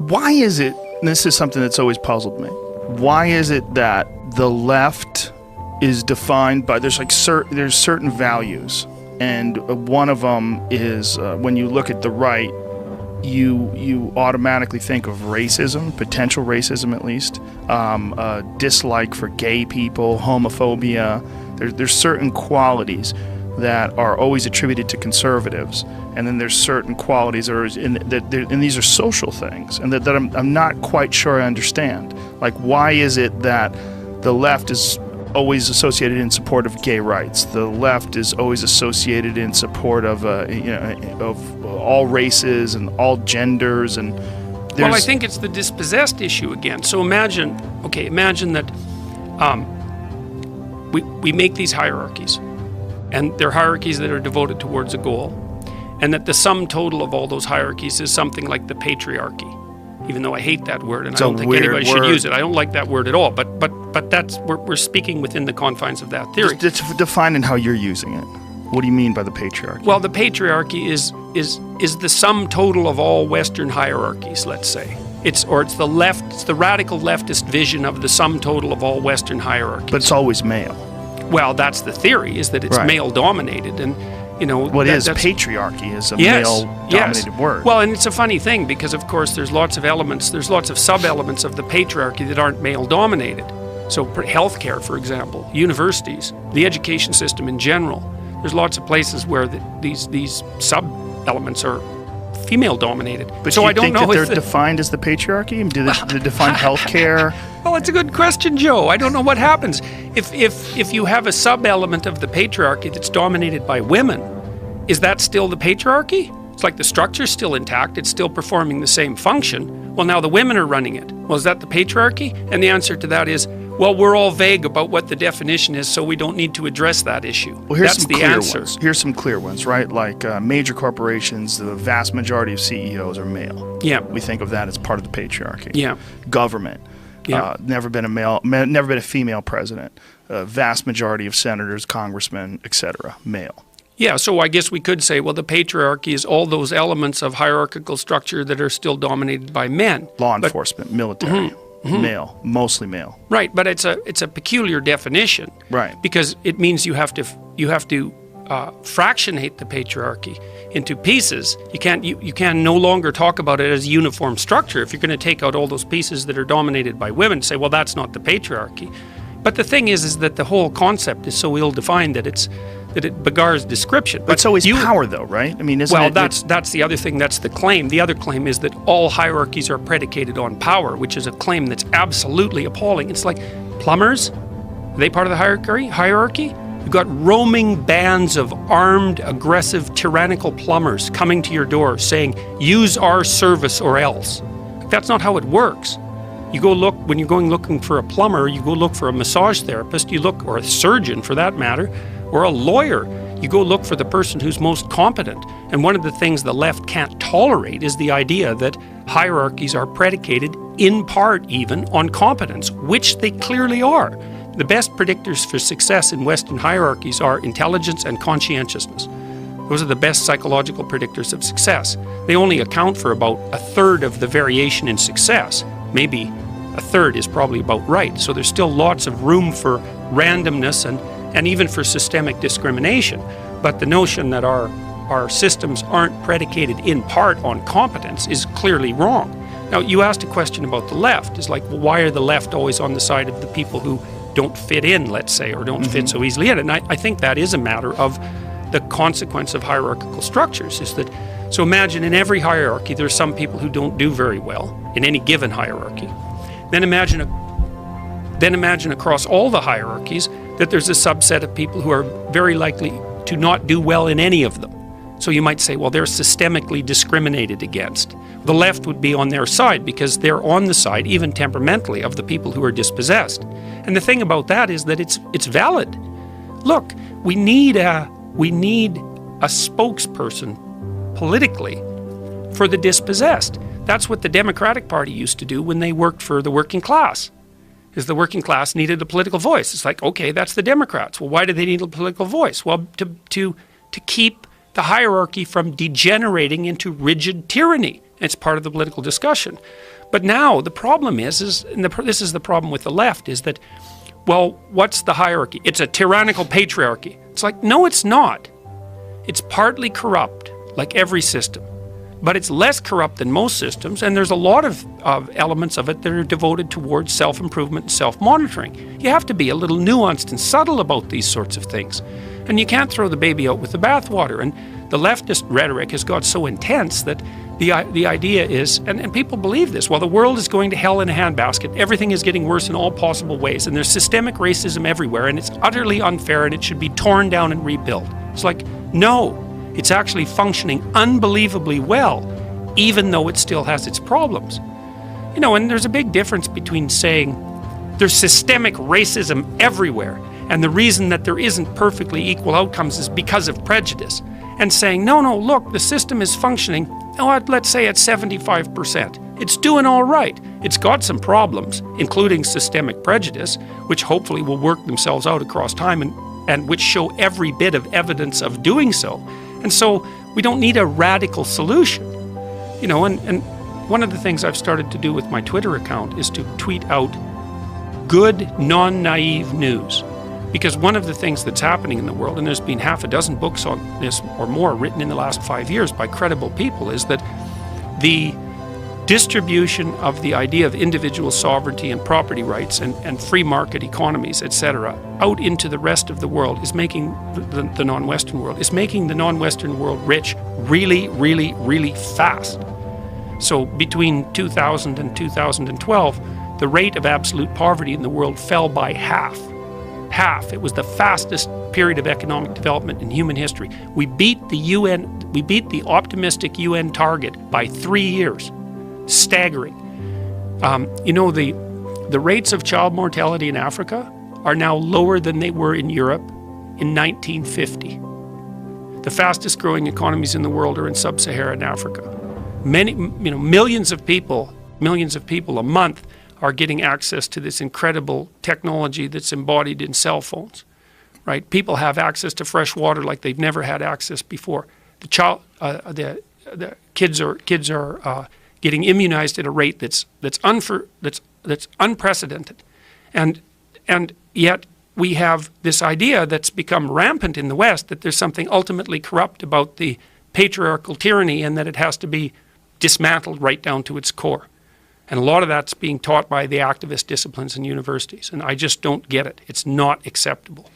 Why is it, and this is something that's always puzzled me, why is it that the left is defined by, there's certain values, and one of them is when you look at the right, you automatically think of racism, potential racism at least, dislike for gay people, homophobia. There's certain qualities that are always attributed to conservatives, and then there's certain qualities that are and these are social things, and that I'm not quite sure I understand. Like, why is it that the left is always associated in support of gay rights? The left is always associated in support of of all races and all genders, and well, I think it's the dispossessed issue again. So imagine that we make these hierarchies, and they're hierarchies that are devoted towards a goal, and that the sum total of all those hierarchies is something like the patriarchy. Even though I hate that word, and I don't think anybody should use it. I don't like that word at all. But that's we're speaking within the confines of that theory. Just defining how you're using it. What do you mean by the patriarchy? Well, the patriarchy is the sum total of all Western hierarchies. Let's say it's the left. It's the radical leftist vision of the sum total of all Western hierarchies. But it's always male. Well, that's the theory, is that it's male dominated, and that's patriarchy is a male-dominated word. Well, and it's a funny thing because, of course, there's lots of sub-elements of the patriarchy that aren't male-dominated. So healthcare, for example, universities, the education system in general. There's lots of places where these sub-elements are female-dominated. But so I don't know if they're defined as the patriarchy? Do they define healthcare? Well, it's a good question, Joe. I don't know what happens. If you have a sub-element of the patriarchy that's dominated by women, is that still the patriarchy? It's like the structure's still intact, it's still performing the same function. Well, now the women are running it. Well, is that the patriarchy? And the answer to that is, well, we're all vague about what the definition is, so we don't need to address that issue. Well, here's That's some the clear answer. ones. Here's some clear ones, right? Like major corporations, the vast majority of CEOs are male. Yeah. We think of that as part of the patriarchy. Yeah. Government. Yeah. Never been a female president. Vast majority of senators, congressmen, etc., male. Yeah, so I guess we could say, well, the patriarchy is all those elements of hierarchical structure that are still dominated by men. Law enforcement, military, male, mostly male. Right, but it's a peculiar definition. Right. Because it means you have to fractionate the patriarchy into pieces. You can no longer talk about it as a uniform structure. If you're going to take out all those pieces that are dominated by women, say, well, that's not the patriarchy. But the thing is that the whole concept is so ill-defined that it begars description. But it's always power, though, right? I mean, that's the other thing. That's the claim. The other claim is that all hierarchies are predicated on power, which is a claim that's absolutely appalling. It's like plumbers. Are they part of the hierarchy? You've got roaming bands of armed, aggressive, tyrannical plumbers coming to your door saying, use our service or else. That's not how it works. You go look, when you're going looking for a plumber, you go look for a massage therapist, or a surgeon for that matter, or a lawyer. You go look for the person who's most competent. And one of the things the left can't tolerate is the idea that hierarchies are predicated, in part even, on competence, which they clearly are. The best predictors for success in Western hierarchies are intelligence and conscientiousness. Those are the best psychological predictors of success. They only account for about a third of the variation in success. Maybe a third is probably about right. So there's still lots of room for randomness and even for systemic discrimination. But the notion that our systems aren't predicated in part on competence is clearly wrong. Now, you asked a question about the left. It's like, well, why are the left always on the side of the people who don't fit in, let's say, or don't fit so easily in? And I think that is a matter of the consequence of hierarchical structures. Is that, so imagine in every hierarchy there's some people who don't do very well in any given hierarchy. Then imagine across all the hierarchies that there's a subset of people who are very likely to not do well in any of them. So you might say, well, they're systemically discriminated against. The left would be on their side because they're on the side, even temperamentally, of the people who are dispossessed. And the thing about that is that it's valid. Look, we need a spokesperson politically for the dispossessed. That's what the Democratic Party used to do when they worked for the working class. Is the working class needed a political voice. It's like, okay, that's the Democrats. Well, why do they need a political voice? Well, to keep the hierarchy from degenerating into rigid tyranny. It's part of the political discussion. But now the problem is and this is the problem with the left, is that, well, what's the hierarchy? It's a tyrannical patriarchy. It's like, no, it's not. It's partly corrupt, like every system. But it's less corrupt than most systems, and there's a lot of elements of it that are devoted towards self-improvement and self-monitoring. You have to be a little nuanced and subtle about these sorts of things. And you can't throw the baby out with the bathwater. And the leftist rhetoric has got so intense that the idea is, and people believe this, well, the world is going to hell in a handbasket. Everything is getting worse in all possible ways, and there's systemic racism everywhere, and it's utterly unfair, and it should be torn down and rebuilt. It's like, no. It's actually functioning unbelievably well, even though it still has its problems. You know, and there's a big difference between saying there's systemic racism everywhere, and the reason that there isn't perfectly equal outcomes is because of prejudice, and saying, no, look, the system is functioning, let's say at 75%. It's doing all right. It's got some problems, including systemic prejudice, which hopefully will work themselves out across time and which show every bit of evidence of doing so. And so we don't need a radical solution. You know, and one of the things I've started to do with my Twitter account is to tweet out good, non-naive news. Because one of the things that's happening in the world, and there's been half a dozen books on this or more written in the last 5 years by credible people, is that the distribution of the idea of individual sovereignty and property rights and free market economies, etc., out into the rest of the world is making the non-Western world, is making the non-Western world rich really, really, really fast. So between 2000 and 2012, the rate of absolute poverty in the world fell by half. Half. It was the fastest period of economic development in human history. We beat the UN, we beat the optimistic UN target by 3 years. Staggering. You know, the rates of child mortality in Africa are now lower than they were in Europe in 1950. The fastest growing economies in the world are in sub-Saharan Africa. Millions of people a month are getting access to this incredible technology that's embodied in cell phones, right? People have access to fresh water like they've never had access before. The kids are getting immunized at a rate that's unprecedented, and yet we have this idea that's become rampant in the West that there's something ultimately corrupt about the patriarchal tyranny and that it has to be dismantled right down to its core. And a lot of that's being taught by the activist disciplines in universities, and I just don't get it. It's not acceptable.